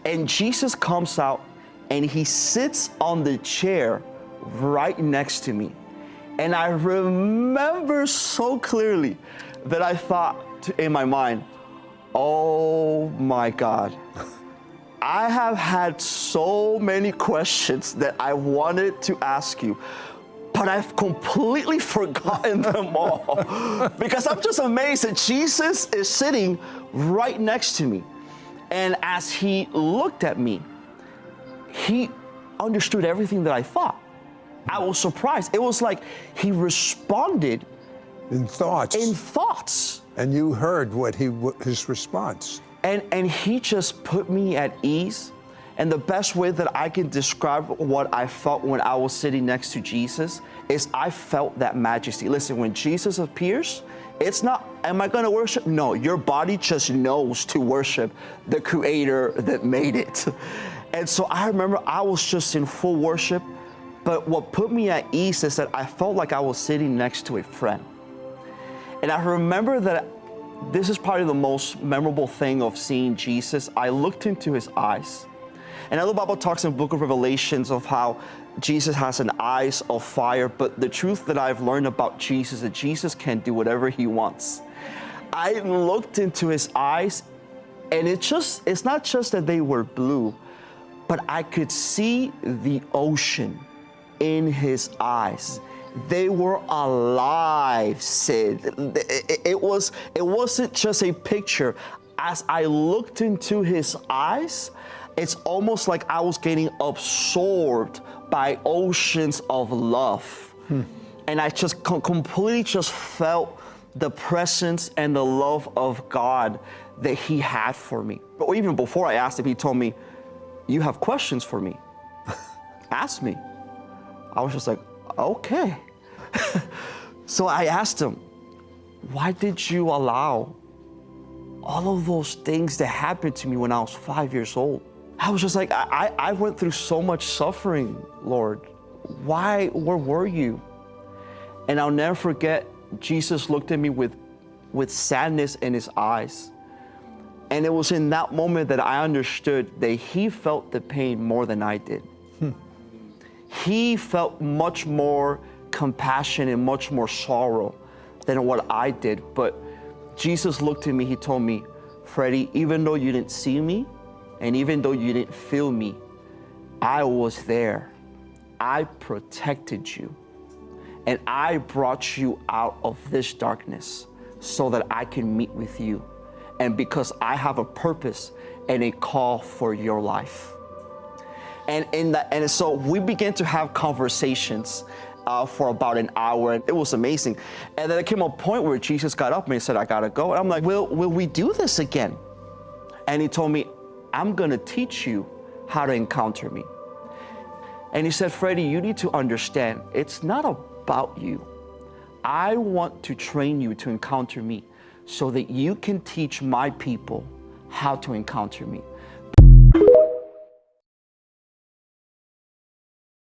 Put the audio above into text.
And Jesus comes out and he sits on the chair right next to me. And I remember so clearly that I thought in my mind, oh my God, I have had so many questions that I wanted to ask you, but I've completely forgotten them all. Because I'm just amazed that Jesus is sitting right next to me. And as he looked at me, he understood everything that I thought. I was surprised. It was like he responded in thoughts. In thoughts. And you heard what his response. And he just put me at ease. And the best way that I can describe what I felt when I was sitting next to Jesus is I felt that majesty. Listen, when Jesus appears, it's not, am I going to worship? No, your body just knows to worship the Creator that made it. And so I remember I was just in full worship, but what put me at ease is that I felt like I was sitting next to a friend. And I remember that this is probably the most memorable thing of seeing Jesus. I looked into his eyes. And I know the Bible talks in the book of Revelations of how Jesus has an eyes of fire, but the truth that I've learned about Jesus is that Jesus can do whatever he wants. I looked into his eyes, and it's not just that they were blue, but I could see the ocean in his eyes. They were alive, Sid. It wasn't just a picture. As I looked into his eyes, it's almost like I was getting absorbed by oceans of love. And I just completely just felt the presence and the love of God that he had for me. But even before I asked him, he told me, you have questions for me. Ask me. I was just like, okay. So I asked him, why did you allow all of those things that happened to me when I was 5 years old? I was just like, I went through so much suffering, Lord. Where were you? And I'll never forget, Jesus looked at me with sadness in his eyes. And it was in that moment that I understood that he felt the pain more than I did. He felt much more compassion and much more sorrow than what I did. But Jesus looked at me, he told me, Freddie, even though you didn't see me, and even though you didn't feel me, I was there. I protected you. And I brought you out of this darkness so that I can meet with you. And because I have a purpose and a call for your life. And so we began to have conversations for about an hour, and it was amazing. And then there came a point where Jesus got up and he said, I gotta go. And I'm like, will we do this again? And he told me, I'm gonna teach you how to encounter me. And he said, Freddie, you need to understand, it's not about you. I want to train you to encounter me so that you can teach my people how to encounter me.